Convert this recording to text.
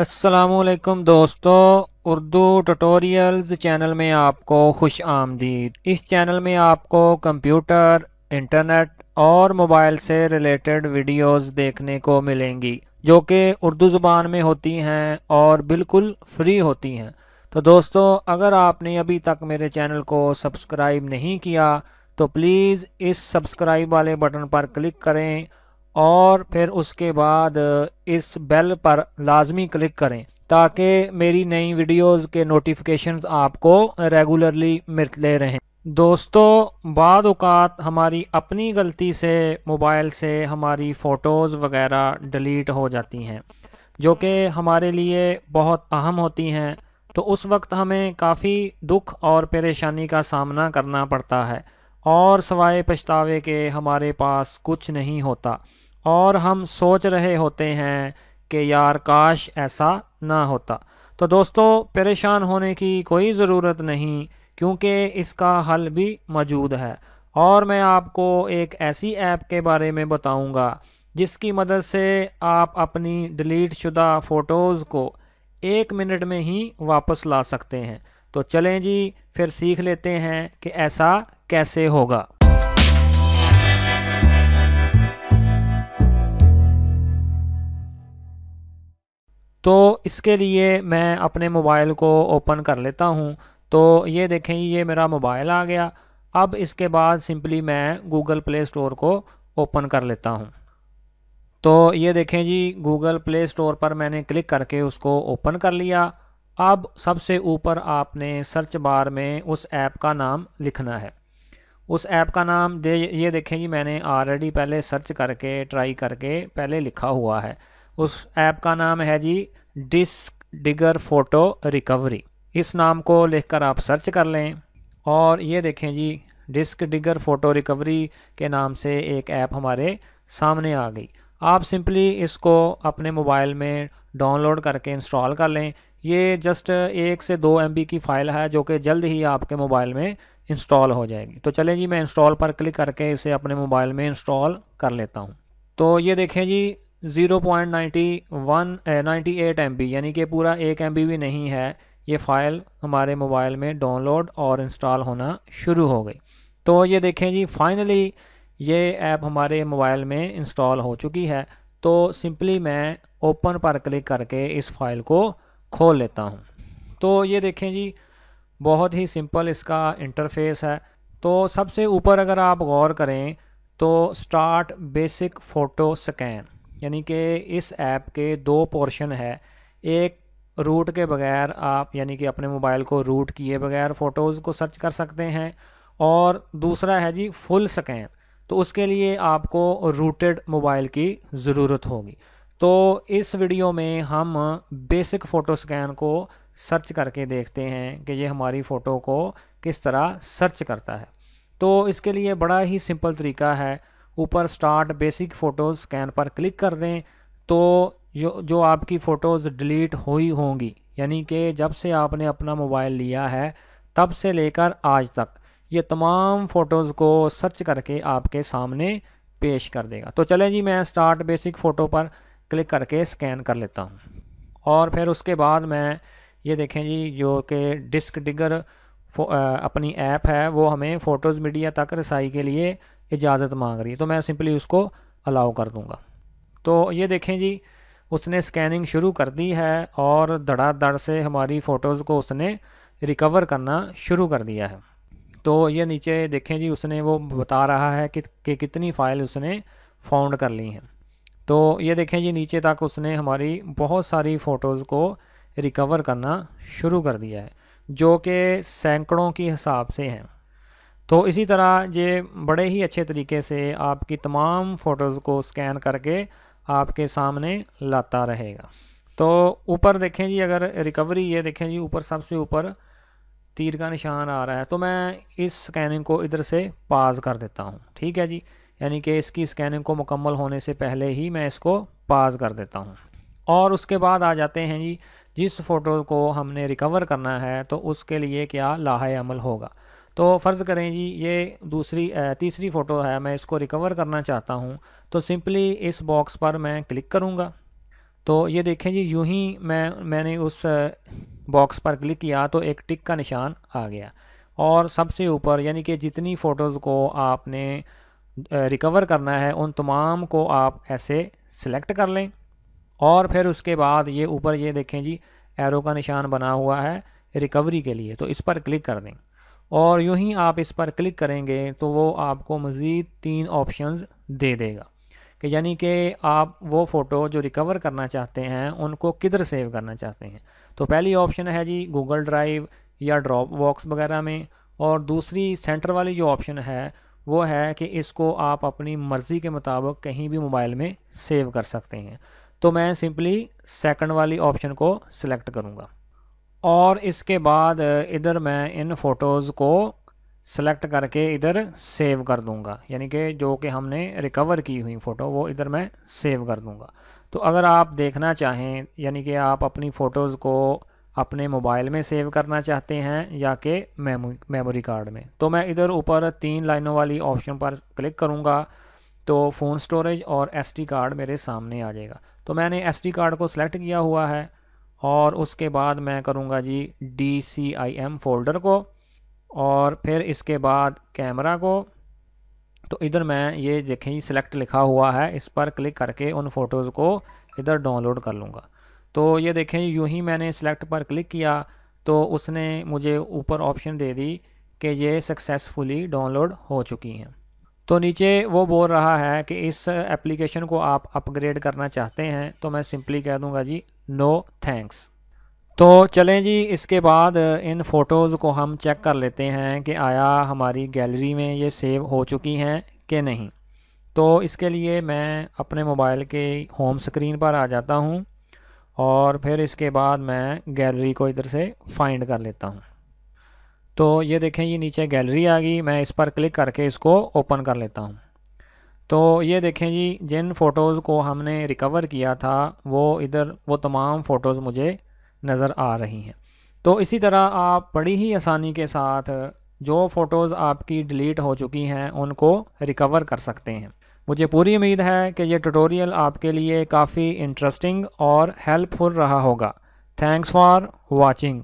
अस्सलामुअलैकुम दोस्तों, Urdu tutorials channel में आपको खुश आमदीद। इस चैनल में आपको कंप्यूटर, इंटरनेट और मोबाइल से रिलेटेड वीडियोस देखने को मिलेंगी जो कि उर्दू ज़ुबान में होती हैं और बिल्कुल फ्री होती हैं। तो दोस्तों, अगर आपने अभी तक मेरे चैनल को सब्सक्राइब नहीं किया तो प्लीज़ इस सब्सक्राइब वाले बटन पर क्लिक करें और फिर उसके बाद इस बेल पर लाजमी क्लिक करें ताकि मेरी नई वीडियोस के नोटिफिकेशंस आपको रेगुलरली मिलते रहें। दोस्तों, बाद औक़ात हमारी अपनी गलती से मोबाइल से हमारी फ़ोटोज़ वगैरह डिलीट हो जाती हैं जो कि हमारे लिए बहुत अहम होती हैं। तो उस वक्त हमें काफ़ी दुख और परेशानी का सामना करना पड़ता है और सिवाय पछतावे के हमारे पास कुछ नहीं होता और हम सोच रहे होते हैं कि यार काश ऐसा ना होता। तो दोस्तों, परेशान होने की कोई ज़रूरत नहीं क्योंकि इसका हल भी मौजूद है और मैं आपको एक ऐसी ऐप के बारे में बताऊंगा जिसकी मदद से आप अपनी डिलीट शुदा फ़ोटोज़ को 1 मिनट में ही वापस ला सकते हैं। तो चलें जी, फिर सीख लेते हैं कि ऐसा कैसे होगा। तो इसके लिए मैं अपने मोबाइल को ओपन कर लेता हूँ। तो ये देखें, ये मेरा मोबाइल आ गया। अब इसके बाद सिंपली मैं गूगल प्ले स्टोर को ओपन कर लेता हूँ। तो ये देखें जी, गूगल प्ले स्टोर पर मैंने क्लिक करके उसको ओपन कर लिया। अब सबसे ऊपर आपने सर्च बार में उस ऐप का नाम लिखना है। उस ऐप का नाम ये देखें जी, मैंने ऑलरेडी पहले सर्च करके ट्राई करके पहले लिखा हुआ है। उस ऐप का नाम है जी डिस्क डिगर फ़ोटो रिकवरी। इस नाम को लिखकर आप सर्च कर लें और ये देखें जी, डिस्क डिगर फ़ोटो रिकवरी के नाम से एक ऐप हमारे सामने आ गई। आप सिंपली इसको अपने मोबाइल में डाउनलोड करके इंस्टॉल कर लें। ये जस्ट 1 से 2 MB की फ़ाइल है जो कि जल्द ही आपके मोबाइल में इंस्टॉल हो जाएगी। तो चलें जी, मैं इंस्टॉल पर क्लिक करके इसे अपने मोबाइल में इंस्टॉल कर लेता हूँ। तो ये देखें जी, 0.98 MB यानी कि पूरा 1 MB भी नहीं है, ये फ़ाइल हमारे मोबाइल में डाउनलोड और इंस्टॉल होना शुरू हो गई। तो ये देखें जी, फाइनली ये ऐप हमारे मोबाइल में इंस्टॉल हो चुकी है। तो सिंपली मैं ओपन पर क्लिक करके इस फ़ाइल को खोल लेता हूँ। तो ये देखें जी, बहुत ही सिंपल इसका इंटरफेस है। तो सबसे ऊपर अगर आप गौर करें तो स्टार्ट बेसिक फ़ोटो स्कैन यानी कि इस ऐप के 2 पोर्शन है। एक, रूट के बगैर आप यानी कि अपने मोबाइल को रूट किए बगैर फ़ोटोज़ को सर्च कर सकते हैं और दूसरा है जी फुल स्कैन। तो उसके लिए आपको रूटेड मोबाइल की ज़रूरत होगी। तो इस वीडियो में हम बेसिक फ़ोटो स्कैन को सर्च करके देखते हैं कि ये हमारी फ़ोटो को किस तरह सर्च करता है। तो इसके लिए बड़ा ही सिंपल तरीका है। ऊपर स्टार्ट बेसिक फ़ोटोज़ स्कैन पर क्लिक कर दें तो जो आपकी फ़ोटोज़ डिलीट हुई होंगी यानी कि जब से आपने अपना मोबाइल लिया है तब से लेकर आज तक, ये तमाम फ़ोटोज़ को सर्च करके आपके सामने पेश कर देगा। तो चलें जी, मैं स्टार्ट बेसिक फ़ोटो पर क्लिक करके स्कैन कर लेता हूँ और फिर उसके बाद मैं ये देखें जी, जो कि डिस्क डिगर अपनी ऐप है वो हमें फ़ोटोज़ मीडिया तक रसाई के लिए इजाज़त मांग रही है। तो मैं सिंपली उसको अलाउ कर दूंगा। तो ये देखें जी, उसने स्कैनिंग शुरू कर दी है और धड़ाधड़ से हमारी फ़ोटोज़ को उसने रिकवर करना शुरू कर दिया है। तो ये नीचे देखें जी, उसने वो बता रहा है कि कितनी फ़ाइल उसने फाउंड कर ली हैं। तो ये देखें जी, नीचे तक उसने हमारी बहुत सारी फ़ोटोज़ को रिकवर करना शुरू कर दिया है जो कि सैकड़ों की हिसाब से हैं। तो इसी तरह ये बड़े ही अच्छे तरीके से आपकी तमाम फ़ोटोज़ को स्कैन करके आपके सामने लाता रहेगा। तो ऊपर देखें जी, अगर रिकवरी, ये देखें जी, ऊपर सबसे ऊपर तीर का निशान आ रहा है। तो मैं इस स्कैनिंग को इधर से पास कर देता हूँ, ठीक है जी। यानी कि इसकी स्कैनिंग को मुकम्मल होने से पहले ही मैं इसको पास कर देता हूँ। और उसके बाद आ जाते हैं जी, जिस फ़ोटो को हमने रिकवर करना है तो उसके लिए क्या लाहे अमल होगा। तो फ़र्ज़ करें जी, ये तीसरी फ़ोटो है, मैं इसको रिकवर करना चाहता हूँ। तो सिंपली इस बॉक्स पर मैं क्लिक करूँगा। तो ये देखें जी, यूं ही मैंने उस बॉक्स पर क्लिक किया तो एक टिक का निशान आ गया, और सबसे ऊपर यानी कि जितनी फ़ोटोज़ को आपने रिकवर करना है उन तमाम को आप ऐसे सिलेक्ट कर लें। और फिर उसके बाद ये ऊपर ये देखें जी, एरो का निशान बना हुआ है रिकवरी के लिए, तो इस पर क्लिक कर दें। और यूं ही आप इस पर क्लिक करेंगे तो वो आपको मज़ीद 3 ऑप्शंस दे देगा कि यानी कि आप वो फ़ोटो जो रिकवर करना चाहते हैं उनको किधर सेव करना चाहते हैं। तो पहली ऑप्शन है जी गूगल ड्राइव या ड्रॉप बॉक्स वगैरह में, और दूसरी सेंटर वाली जो ऑप्शन है वो है कि इसको आप अपनी मर्ज़ी के मुताबिक कहीं भी मोबाइल में सेव कर सकते हैं। तो मैं सिंपली सेकंड वाली ऑप्शन को सिलेक्ट करूँगा, और इसके बाद इधर मैं इन फ़ोटोज़ को सेलेक्ट करके इधर सेव कर दूंगा, यानी कि जो कि हमने रिकवर की हुई फ़ोटो वो इधर मैं सेव कर दूंगा। तो अगर आप देखना चाहें, यानी कि आप अपनी फ़ोटोज़ को अपने मोबाइल में सेव करना चाहते हैं या कि मेमोरी कार्ड में, तो मैं इधर ऊपर 3 लाइनों वाली ऑप्शन पर क्लिक करूंगा तो फ़ोन स्टोरेज और SD कार्ड मेरे सामने आ जाएगा। तो मैंने SD कार्ड को सिलेक्ट किया हुआ है, और उसके बाद मैं करूँगा जी DCIM फ़ोल्डर को, और फिर इसके बाद कैमरा को। तो इधर मैं ये देखें सिलेक्ट लिखा हुआ है, इस पर क्लिक करके उन फ़ोटोज़ को इधर डाउनलोड कर लूँगा। तो ये देखें यूं ही मैंने सिलेक्ट पर क्लिक किया तो उसने मुझे ऊपर ऑप्शन दे दी कि ये सक्सेसफुली डाउनलोड हो चुकी हैं। तो नीचे वो बोल रहा है कि इस एप्लीकेशन को आप अपग्रेड करना चाहते हैं, तो मैं सिंपली कह दूंगा जी नो थैंक्स। तो चलें जी, इसके बाद इन फ़ोटोज़ को हम चेक कर लेते हैं कि आया हमारी गैलरी में ये सेव हो चुकी हैं कि नहीं। तो इसके लिए मैं अपने मोबाइल के होम स्क्रीन पर आ जाता हूँ, और फिर इसके बाद मैं गैलरी को इधर से फाइंड कर लेता हूँ। तो ये देखें ये नीचे गैलरी आ गई, मैं इस पर क्लिक करके इसको ओपन कर लेता हूँ। तो ये देखें जी, जिन फ़ोटोज़ को हमने रिकवर किया था वो इधर वो तमाम फ़ोटोज़ मुझे नज़र आ रही हैं। तो इसी तरह आप बड़ी ही आसानी के साथ जो फ़ोटोज़ आपकी डिलीट हो चुकी हैं उनको रिकवर कर सकते हैं। मुझे पूरी उम्मीद है कि ये ट्यूटोरियल आपके लिए काफ़ी इंटरेस्टिंग और हेल्पफुल रहा होगा। Thanks for watching.